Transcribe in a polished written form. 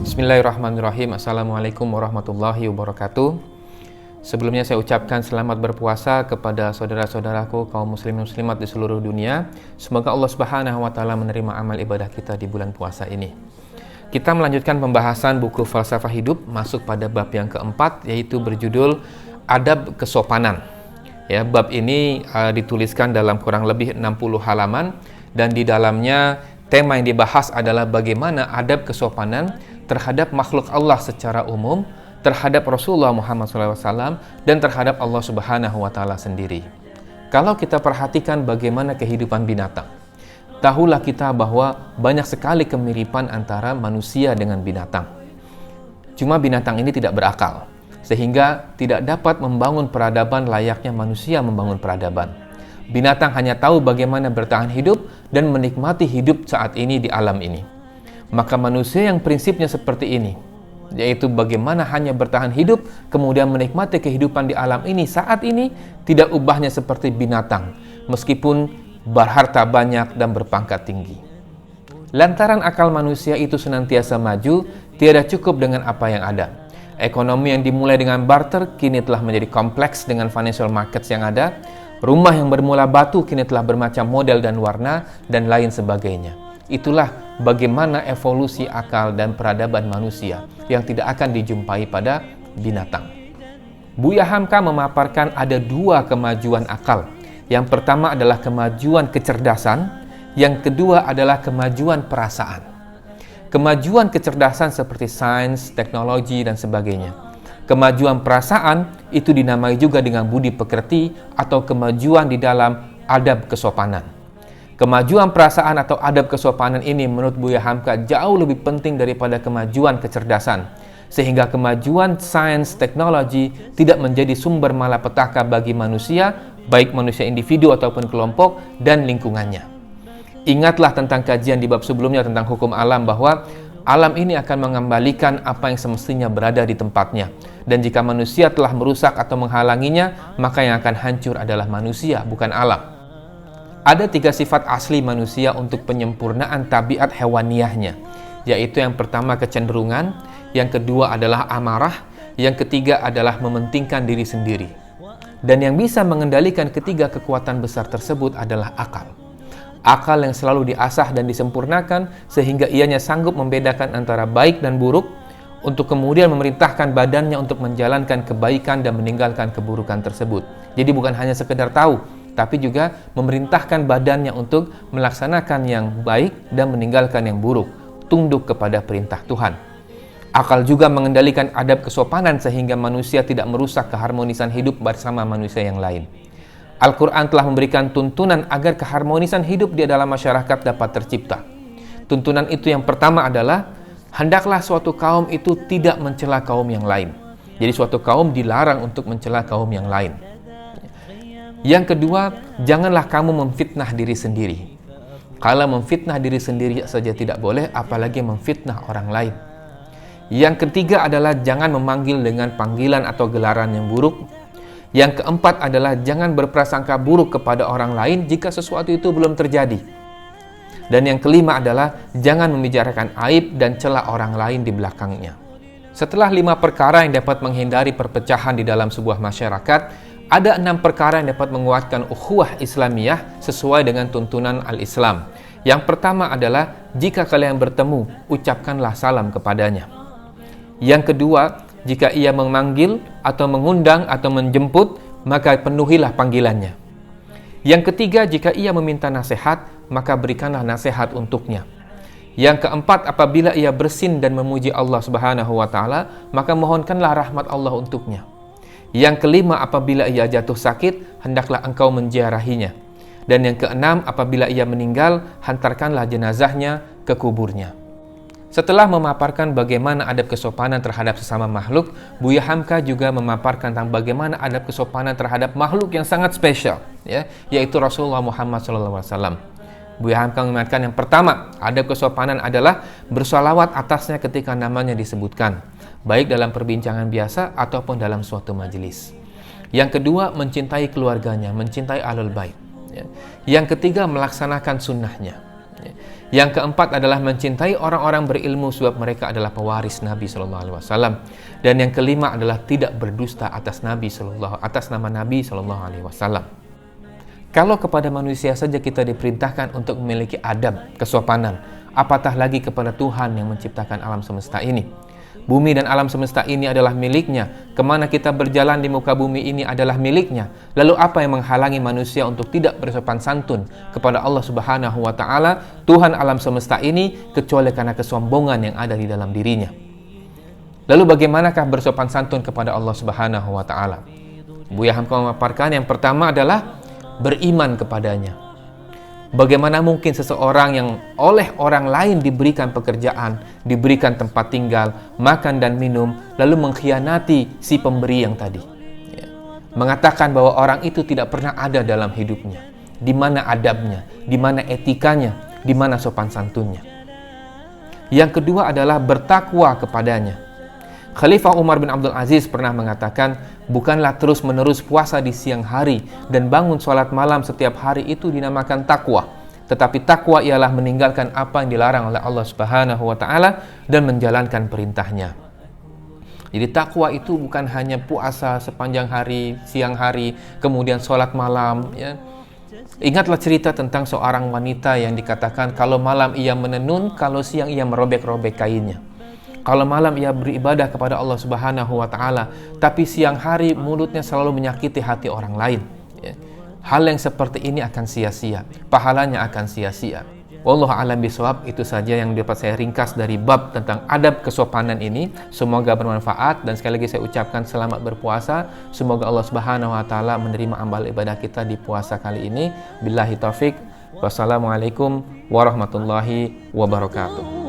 Bismillahirrahmanirrahim. Assalamualaikum warahmatullahi wabarakatuh. Sebelumnya saya ucapkan selamat berpuasa kepada saudara-saudaraku kaum muslimin muslimat di seluruh dunia. Semoga Allah Subhanahu wa taala menerima amal ibadah kita di bulan puasa ini. Kita melanjutkan pembahasan buku Falsafah Hidup, masuk pada bab yang keempat, yaitu berjudul Adab Kesopanan. Ya, bab ini dituliskan dalam kurang lebih 60 halaman, dan di dalamnya tema yang dibahas adalah bagaimana adab kesopanan terhadap makhluk Allah secara umum, terhadap Rasulullah Muhammad SAW, dan terhadap Allah Subhanahu wa taala sendiri. Kalau kita perhatikan bagaimana kehidupan binatang, tahulah kita bahwa banyak sekali kemiripan antara manusia dengan binatang. Cuma binatang ini tidak berakal, sehingga tidak dapat membangun peradaban layaknya manusia membangun peradaban. Binatang hanya tahu bagaimana bertahan hidup dan menikmati hidup saat ini di alam ini. Maka manusia yang prinsipnya seperti ini, yaitu bagaimana hanya bertahan hidup, kemudian menikmati kehidupan di alam ini saat ini, tidak ubahnya seperti binatang, meskipun berharta banyak dan berpangkat tinggi. Lantaran akal manusia itu senantiasa maju, tiada cukup dengan apa yang ada. Ekonomi yang dimulai dengan barter kini telah menjadi kompleks dengan financial markets yang ada. Rumah yang bermula batu kini telah bermacam model dan warna, dan lain sebagainya. Itulah bagaimana evolusi akal dan peradaban manusia yang tidak akan dijumpai pada binatang. Buya Hamka memaparkan ada dua kemajuan akal. Yang pertama adalah kemajuan kecerdasan, yang kedua adalah kemajuan perasaan. Kemajuan kecerdasan seperti sains, teknologi, dan sebagainya. Kemajuan perasaan itu dinamai juga dengan budi pekerti atau kemajuan di dalam adab kesopanan. Kemajuan perasaan atau adab kesopanan ini menurut Buya Hamka jauh lebih penting daripada kemajuan kecerdasan, sehingga kemajuan sains teknologi tidak menjadi sumber malapetaka bagi manusia, baik manusia individu ataupun kelompok dan lingkungannya. Ingatlah tentang kajian di bab sebelumnya tentang hukum alam, bahwa alam ini akan mengembalikan apa yang semestinya berada di tempatnya, dan jika manusia telah merusak atau menghalanginya, maka yang akan hancur adalah manusia, bukan alam. Ada 3 sifat asli manusia untuk penyempurnaan tabiat hewaniahnya, yaitu yang pertama kecenderungan, yang kedua adalah amarah, yang ketiga adalah mementingkan diri sendiri. Dan yang bisa mengendalikan ketiga kekuatan besar tersebut adalah akal. Akal yang selalu diasah dan disempurnakan sehingga ianya sanggup membedakan antara baik dan buruk, untuk kemudian memerintahkan badannya untuk menjalankan kebaikan dan meninggalkan keburukan tersebut. Jadi bukan hanya sekedar tahu, tapi juga memerintahkan badannya untuk melaksanakan yang baik dan meninggalkan yang buruk, tunduk kepada perintah Tuhan. Akal juga mengendalikan adab kesopanan sehingga manusia tidak merusak keharmonisan hidup bersama manusia yang lain. Al-Quran telah memberikan tuntunan agar keharmonisan hidup di dalam masyarakat dapat tercipta. Tuntunan itu yang pertama adalah, hendaklah suatu kaum itu tidak mencela kaum yang lain. Jadi suatu kaum dilarang untuk mencela kaum yang lain. Yang kedua, janganlah kamu memfitnah diri sendiri. Kalau memfitnah diri sendiri saja tidak boleh, apalagi memfitnah orang lain. Yang ketiga adalah jangan memanggil dengan panggilan atau gelaran yang buruk. Yang keempat adalah jangan berprasangka buruk kepada orang lain jika sesuatu itu belum terjadi. Dan yang kelima adalah jangan membicarakan aib dan cela orang lain di belakangnya. Setelah 5 perkara yang dapat menghindari perpecahan di dalam sebuah masyarakat, ada 6 perkara yang dapat menguatkan ukhuwah Islamiyah sesuai dengan tuntunan Al-Islam. Yang pertama adalah, jika kalian bertemu, ucapkanlah salam kepadanya. Yang kedua, jika ia memanggil atau mengundang atau menjemput, maka penuhilah panggilannya. Yang ketiga, jika ia meminta nasihat, maka berikanlah nasihat untuknya. Yang keempat, apabila ia bersin dan memuji Allah Subhanahu wa taala, maka mohonkanlah rahmat Allah untuknya. Yang kelima, apabila ia jatuh sakit, hendaklah engkau menziarahinya. Dan yang keenam, apabila ia meninggal, hantarkanlah jenazahnya ke kuburnya. Setelah memaparkan bagaimana adab kesopanan terhadap sesama makhluk, Buya Hamka juga memaparkan tentang bagaimana adab kesopanan terhadap makhluk yang sangat spesial, yaitu Rasulullah Muhammad SAW. Buya Hamka mengingatkan yang pertama, adab kesopanan adalah bersolawat atasnya ketika namanya disebutkan, baik dalam perbincangan biasa ataupun dalam suatu majelis. Yang kedua, mencintai keluarganya, mencintai ahlul bait. Yang ketiga, melaksanakan sunnahnya. Yang keempat adalah mencintai orang-orang berilmu sebab mereka adalah pewaris Nabi Shallallahu Alaihi Wasallam. Dan yang kelima adalah tidak berdusta atas nama Nabi Shallallahu Alaihi Wasallam. Kalau kepada manusia saja kita diperintahkan untuk memiliki adab, kesopanan, apatah lagi kepada Tuhan yang menciptakan alam semesta ini. Bumi dan alam semesta ini adalah miliknya. Kemana kita berjalan di muka bumi ini adalah miliknya. Lalu apa yang menghalangi manusia untuk tidak bersopan santun kepada Allah Subhanahu wa Ta'ala, Tuhan alam semesta ini, kecuali karena kesombongan yang ada di dalam dirinya. Lalu bagaimanakah bersopan santun kepada Allah Subhanahu wa Ta'ala? Buya Hamka memaparkan yang pertama adalah beriman kepadanya. Bagaimana mungkin seseorang yang oleh orang lain diberikan pekerjaan, diberikan tempat tinggal, makan dan minum, lalu mengkhianati si pemberi yang tadi, mengatakan bahwa orang itu tidak pernah ada dalam hidupnya. Di mana adabnya, di mana etikanya, di mana sopan santunnya. Yang kedua adalah bertakwa kepadanya. Khalifah Umar bin Abdul Aziz pernah mengatakan, bukanlah terus-menerus puasa di siang hari dan bangun sholat malam setiap hari itu dinamakan takwa. Tetapi takwa ialah meninggalkan apa yang dilarang oleh Allah Subhanahu wa Ta'ala dan menjalankan perintahnya. Jadi takwa itu bukan hanya puasa sepanjang hari, siang hari, kemudian sholat malam. Ya. Ingatlah cerita tentang seorang wanita yang dikatakan kalau malam ia menenun, kalau siang ia merobek-robek kainnya. Kalau malam ia beribadah kepada Allah Subhanahu wa Ta'ala, tapi siang hari mulutnya selalu menyakiti hati orang lain. Hal yang seperti ini akan sia-sia, pahalanya akan sia-sia. Wallahu a'lam bishawab. Itu saja yang dapat saya ringkas dari bab tentang adab kesopanan ini. Semoga bermanfaat dan sekali lagi saya ucapkan selamat berpuasa. Semoga Allah Subhanahu wa Ta'ala menerima amal ibadah kita di puasa kali ini. Billahi taufik. Wassalamualaikum warahmatullahi wabarakatuh.